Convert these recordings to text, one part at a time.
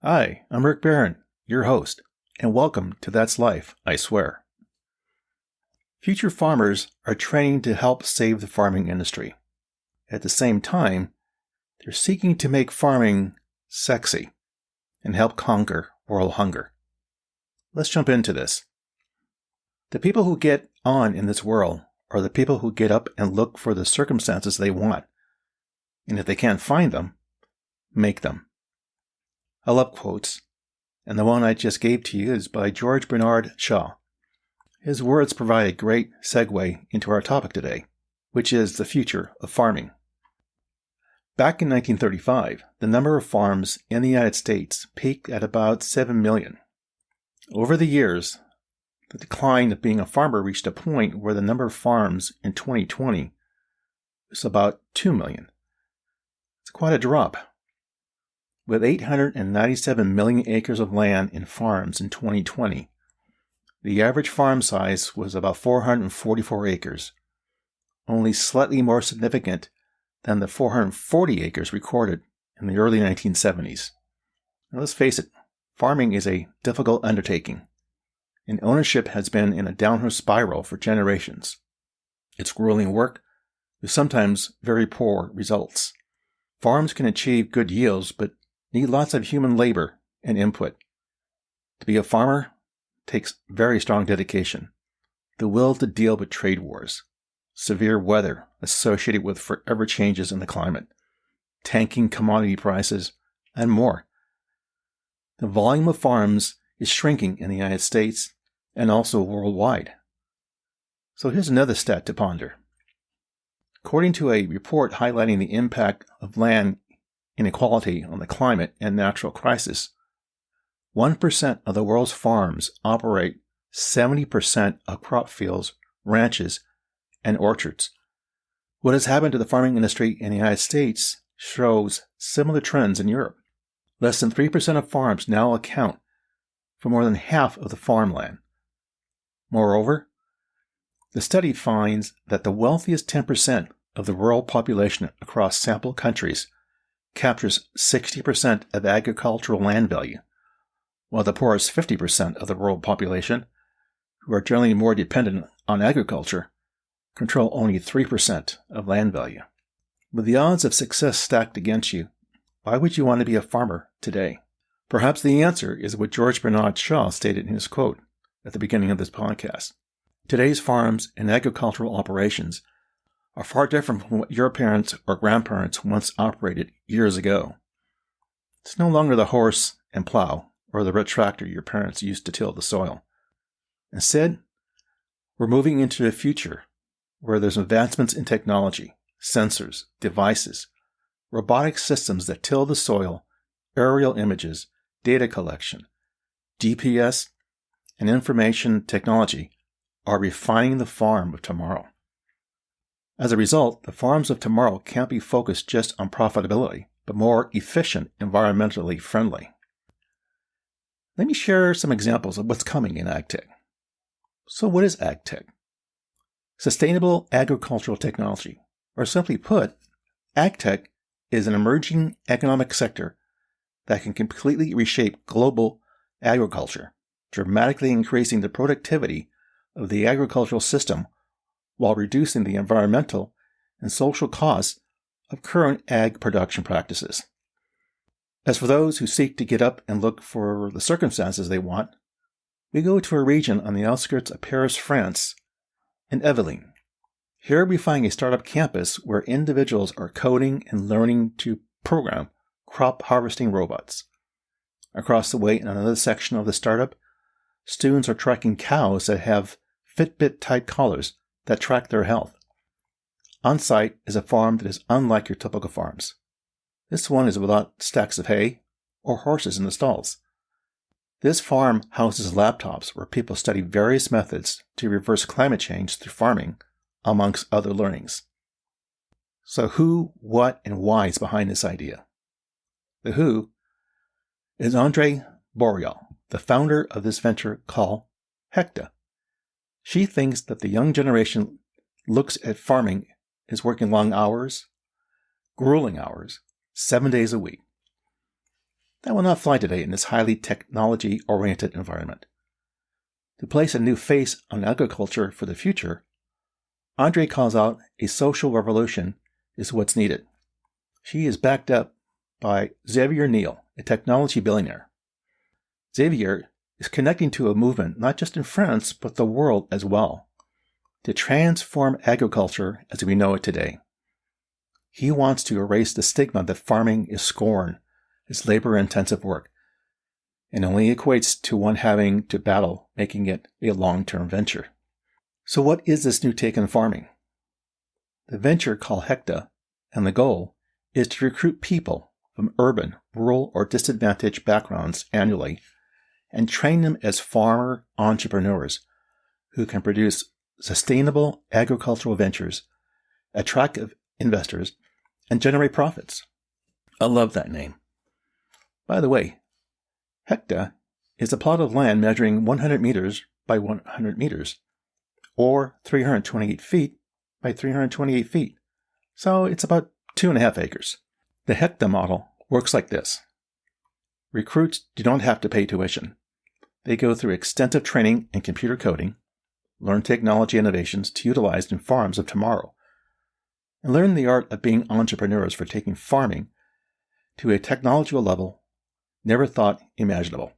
Hi, I'm Rick Barron, your host, and welcome to That's Life, I Swear. Future farmers are training to help save the farming industry. At the same time, they're seeking to make farming sexy and help conquer world hunger. Let's jump into this. The people who get on in this world are the people who get up and look for the circumstances they want, and if they can't find them, make them. I love quotes, and the one I just gave to you is by George Bernard Shaw. His words provide a great segue into our topic today, which is the future of farming. Back in 1935, the number of farms in the United States peaked at about 7 million. Over the years, the decline of being a farmer reached a point where the number of farms in 2020 was about 2 million. It's quite a drop. With 897 million acres of land in farms in 2020, the average farm size was about 444 acres, only slightly more significant than the 440 acres recorded in the early 1970s. Now let's face it, farming is a difficult undertaking, and ownership has been in a downward spiral for generations. It's grueling work with sometimes very poor results. Farms can achieve good yields, but need lots of human labor and input. To be a farmer takes very strong dedication, the will to deal with trade wars, severe weather associated with forever changes in the climate, tanking commodity prices, and more. The volume of farms is shrinking in the United States and also worldwide. So here's another stat to ponder. According to a report highlighting the impact of land inequality on the climate and natural crisis, 1% of the world's farms operate 70% of crop fields, ranches, and orchards. What has happened to the farming industry in the United States shows similar trends in Europe. Less than 3% of farms now account for more than half of the farmland. Moreover, the study finds that the wealthiest 10% of the world population across sample countries captures 60% of agricultural land value, while the poorest 50% of the world population, who are generally more dependent on agriculture, control only 3% of land value. With the odds of success stacked against you, why would you want to be a farmer today? Perhaps the answer is what George Bernard Shaw stated in his quote at the beginning of this podcast. Today's farms and agricultural operations are far different from what your parents or grandparents once operated years ago. It's no longer the horse and plow or the red tractor your parents used to till the soil. Instead, we're moving into a future where there's advancements in technology, sensors, devices, robotic systems that till the soil, aerial images, data collection, GPS, and information technology are refining the farm of tomorrow. As a result, the farms of tomorrow can't be focused just on profitability, but more efficient, environmentally friendly. Let me share some examples of what's coming in AgTech. So what is AgTech? Sustainable agricultural technology, or simply put, AgTech is an emerging economic sector that can completely reshape global agriculture, dramatically increasing the productivity of the agricultural system while reducing the environmental and social costs of current ag production practices. As for those who seek to get up and look for the circumstances they want, we go to a region on the outskirts of Paris, France, in Yvelines. Here we find a startup campus where individuals are coding and learning to program crop harvesting robots. Across the way in another section of the startup, students are tracking cows that have Fitbit-type collars that track their health. On site is a farm that is unlike your typical farms. This one is without stacks of hay or horses in the stalls. This farm houses laptops where people study various methods to reverse climate change through farming, amongst other learnings. So who, what, and why is behind this idea? The who is Andre Boreal, the founder of this venture called Hecta. She thinks that the young generation looks at farming as working long hours, grueling hours, 7 days a week. That will not fly today in this highly technology-oriented environment. To place a new face on agriculture for the future, Andre calls out a social revolution is what's needed. She is backed up by Xavier Niel, a technology billionaire. Xavier is connecting to a movement not just in France, but the world as well, to transform agriculture as we know it today. He wants to erase the stigma that farming is scorn, it's labor-intensive work, and only equates to one having to battle making it a long-term venture. So what is this new take on farming? The venture called Hecta, and the goal is to recruit people from urban, rural, or disadvantaged backgrounds annually and train them as farmer entrepreneurs who can produce sustainable agricultural ventures, attract investors, and generate profits. I love that name. By the way, Hecta is a plot of land measuring 100 meters by 100 meters, or 328 feet by 328 feet. So it's about 2.5 acres. The Hecta model works like this. Recruits do not have to pay tuition. They go through extensive training in computer coding, learn technology innovations to utilize in farms of tomorrow, and learn the art of being entrepreneurs for taking farming to a technological level never thought imaginable.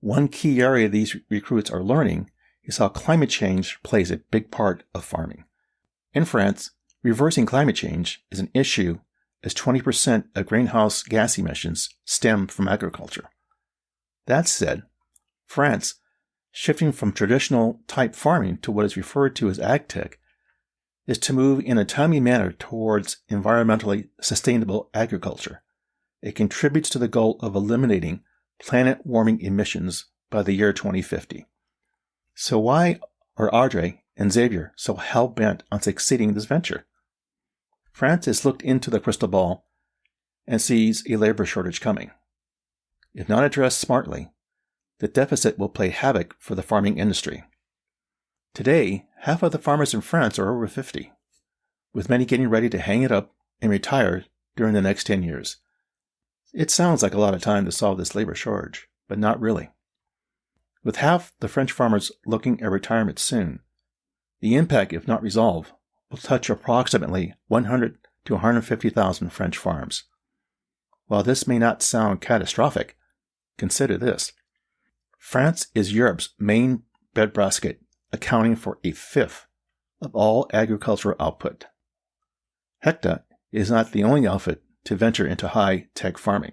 One key area these recruits are learning is how climate change plays a big part of farming. In France, reversing climate change is an issue as 20% of greenhouse gas emissions stem from agriculture. That said, France, shifting from traditional type farming to what is referred to as agtech, is to move in a timely manner towards environmentally sustainable agriculture. It contributes to the goal of eliminating planet-warming emissions by the year 2050. So why are Audrey and Xavier so hell-bent on succeeding in this venture? France has looked into the crystal ball and sees a labor shortage coming. If not addressed smartly, the deficit will play havoc for the farming industry. Today, half of the farmers in France are over 50, with many getting ready to hang it up and retire during the next 10 years. It sounds like a lot of time to solve this labor shortage, but not really. With half the French farmers looking at retirement soon, the impact, if not resolved, will touch approximately 100 to 150,000 French farms. While this may not sound catastrophic, consider this. France is Europe's main breadbasket, accounting for 1/5 of all agricultural output. Hecta is not the only outfit to venture into high-tech farming.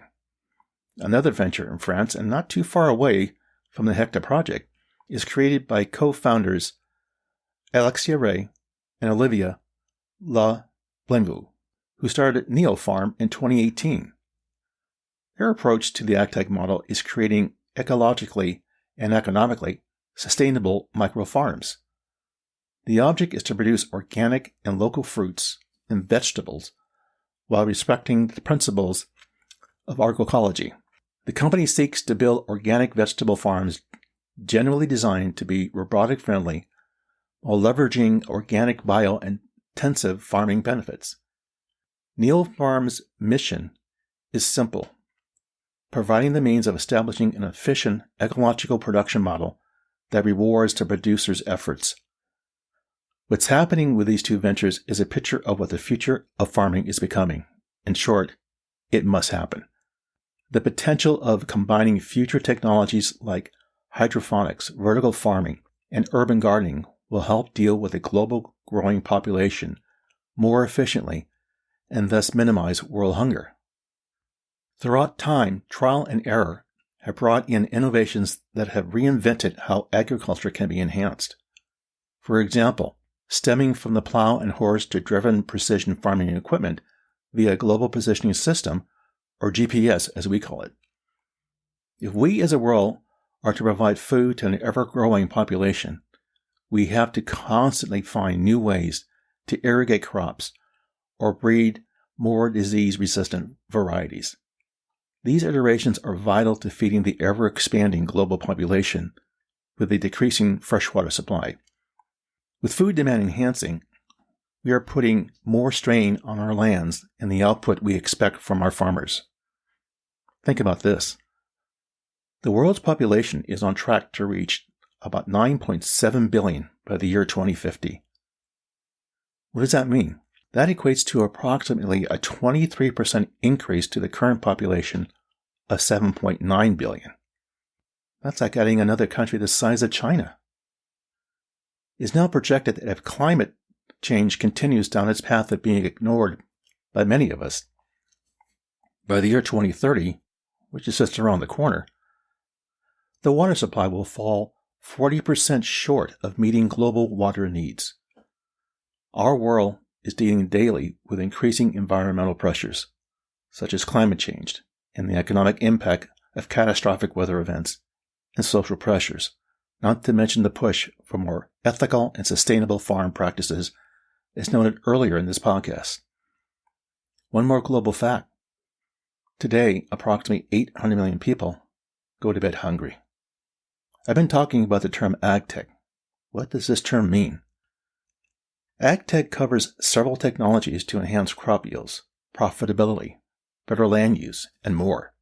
Another venture in France, and not too far away from the Hecta project, is created by co-founders Alexia Ray and Olivia La Blenvue, who started Neo Farm in 2018. Their approach to the agtech model is creating ecologically and economically sustainable micro-farms. The object is to produce organic and local fruits and vegetables while respecting the principles of agroecology. The company seeks to build organic vegetable farms generally designed to be robotic friendly while leveraging organic bio-intensive farming benefits. Neo Farm's mission is simple: providing the means of establishing an efficient ecological production model that rewards the producer's efforts. What's happening with these two ventures is a picture of what the future of farming is becoming. In short, it must happen. The potential of combining future technologies like hydroponics, vertical farming, and urban gardening will help deal with a global growing population more efficiently and thus minimize world hunger. Throughout time, trial and error have brought in innovations that have reinvented how agriculture can be enhanced. For example, stemming from the plow and horse to driven precision farming equipment via Global Positioning System, or GPS as we call it. If we as a world are to provide food to an ever-growing population, we have to constantly find new ways to irrigate crops or breed more disease-resistant varieties. These iterations are vital to feeding the ever-expanding global population with a decreasing freshwater supply. With food demand enhancing, we are putting more strain on our lands and the output we expect from our farmers. Think about this. The world's population is on track to reach about 9.7 billion by the year 2050. What does that mean? That equates to approximately a 23% increase to the current population of 7.9 billion. That's like adding another country the size of China. It is now projected that if climate change continues down its path of being ignored by many of us, by the year 2030, which is just around the corner, the water supply will fall 40% short of meeting global water needs. Our world is dealing daily with increasing environmental pressures, such as climate change and the economic impact of catastrophic weather events and social pressures, not to mention the push for more ethical and sustainable farm practices, as noted earlier in this podcast. One more global fact. Today, approximately 800 million people go to bed hungry. I've been talking about the term agtech. What does this term mean? Agtech covers several technologies to enhance crop yields, profitability, better land use, and more.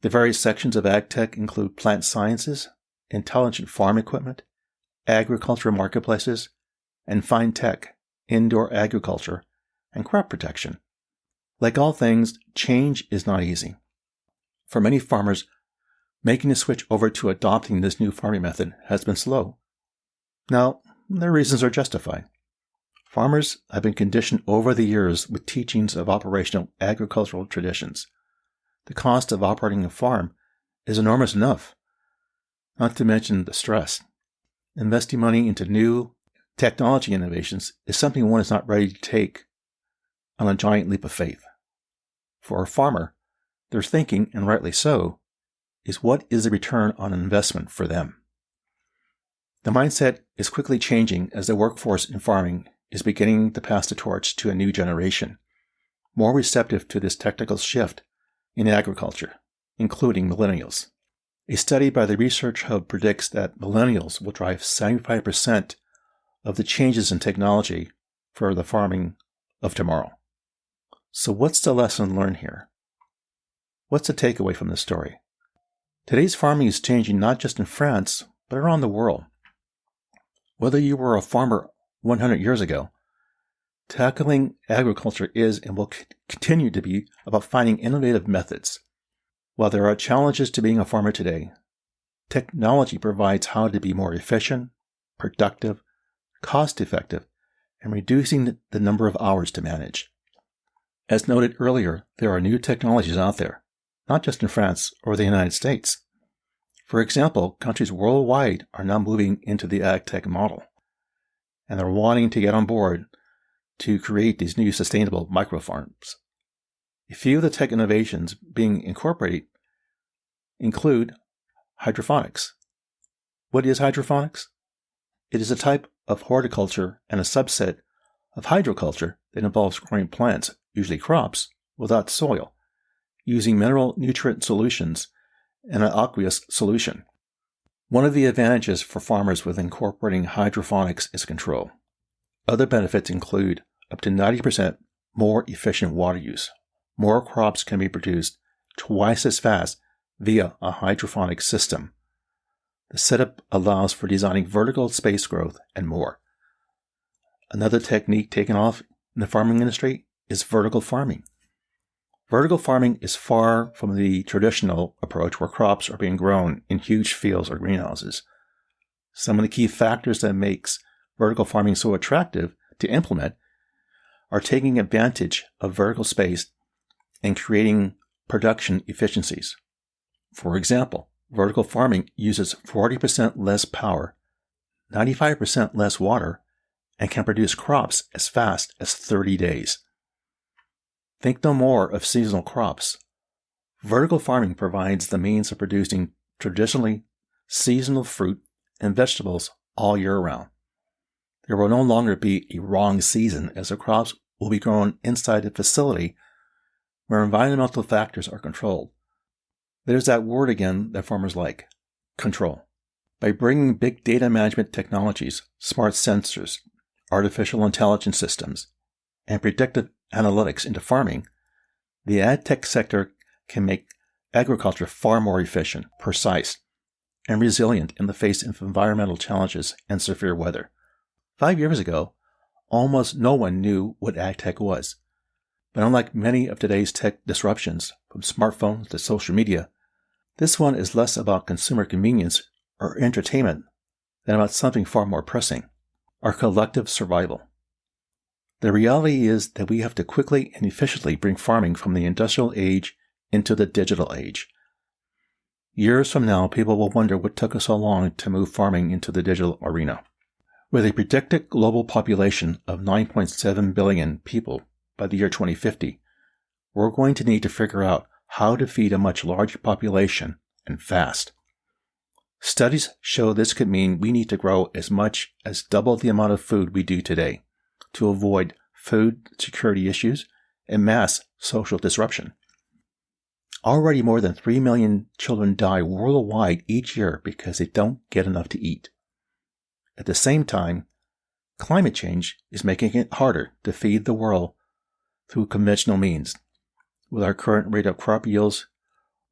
The various sections of agtech include plant sciences, intelligent farm equipment, agriculture marketplaces, and fine tech, indoor agriculture, and crop protection. Like all things, change is not easy. For many farmers, making the switch over to adopting this new farming method has been slow. Now, their reasons are justified. Farmers have been conditioned over the years with teachings of operational agricultural traditions. The cost of operating a farm is enormous enough, not to mention the stress. Investing money into new technology innovations is something one is not ready to take on a giant leap of faith. For a farmer, their thinking, and rightly so, is what is the return on investment for them. The mindset is quickly changing as the workforce in farming is beginning to pass the torch to a new generation, more receptive to this technical shift in agriculture, including millennials. A study by the Research Hub predicts that millennials will drive 75% of the changes in technology for the farming of tomorrow. So what's the lesson learned here? What's the takeaway from this story? Today's farming is changing not just in France, but around the world. Whether you were a farmer 100 years ago, tackling agriculture is and will continue to be about finding innovative methods. While there are challenges to being a farmer today, technology provides how to be more efficient, productive, cost-effective, and reducing the number of hours to manage. As noted earlier, there are new technologies out there, not just in France or the United States. For example, countries worldwide are now moving into the agtech model, and they're wanting to get on board to create these new sustainable microfarms. A few of the tech innovations being incorporated include hydroponics. What is hydroponics? It is a type of horticulture and a subset of hydroculture that involves growing plants, usually crops, without soil, using mineral nutrient solutions and an aqueous solution. One of the advantages for farmers with incorporating hydroponics is control. Other benefits include up to 90% more efficient water use. More crops can be produced twice as fast via a hydroponic system. The setup allows for designing vertical space growth and more. Another technique taken off in the farming industry is vertical farming. Vertical farming is far from the traditional approach where crops are being grown in huge fields or greenhouses. Some of the key factors that makes vertical farming so attractive to implement are taking advantage of vertical space and creating production efficiencies. For example, vertical farming uses 40% less power, 95% less water, and can produce crops as fast as 30 days. Think no more of seasonal crops. Vertical farming provides the means of producing traditionally seasonal fruit and vegetables all year round. There will no longer be a wrong season as the crops will be grown inside a facility where environmental factors are controlled. There's that word again that farmers like, control. By bringing big data management technologies, smart sensors, artificial intelligence systems, and predictive analytics into farming, the ad tech sector can make agriculture far more efficient, precise, and resilient in the face of environmental challenges and severe weather. 5 years ago, almost no one knew what ag tech was. But unlike many of today's tech disruptions, from smartphones to social media, this one is less about consumer convenience or entertainment than about something far more pressing: our collective survival. The reality is that we have to quickly and efficiently bring farming from the industrial age into the digital age. Years from now, people will wonder what took us so long to move farming into the digital arena. With a predicted global population of 9.7 billion people by the year 2050, we're going to need to figure out how to feed a much larger population and fast. Studies show this could mean we need to grow as much as double the amount of food we do today to avoid food security issues and mass social disruption. Already more than 3 million children die worldwide each year because they don't get enough to eat. At the same time, climate change is making it harder to feed the world through conventional means. With our current rate of crop yields,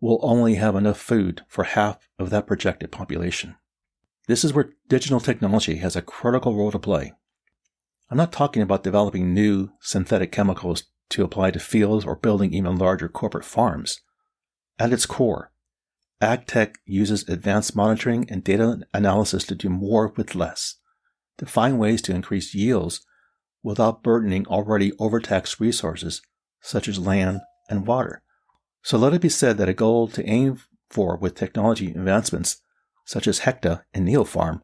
we'll only have enough food for half of that projected population. This is where digital technology has a critical role to play. I'm not talking about developing new synthetic chemicals to apply to fields or building even larger corporate farms. At its core, ag tech uses advanced monitoring and data analysis to do more with less, to find ways to increase yields without burdening already overtaxed resources such as land and water. So let it be said that a goal to aim for with technology advancements such as Hecta and NeoFarm,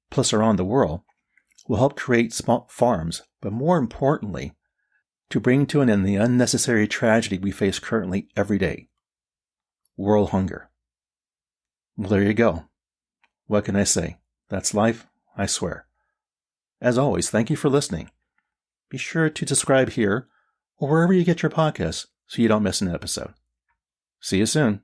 plus around the world, will help create small farms, but more importantly, to bring to an end the unnecessary tragedy we face currently every day: world hunger. Well, there you go. What can I say? That's life, I swear. As always, thank you for listening. Be sure to subscribe here or wherever you get your podcasts so you don't miss an episode. See you soon.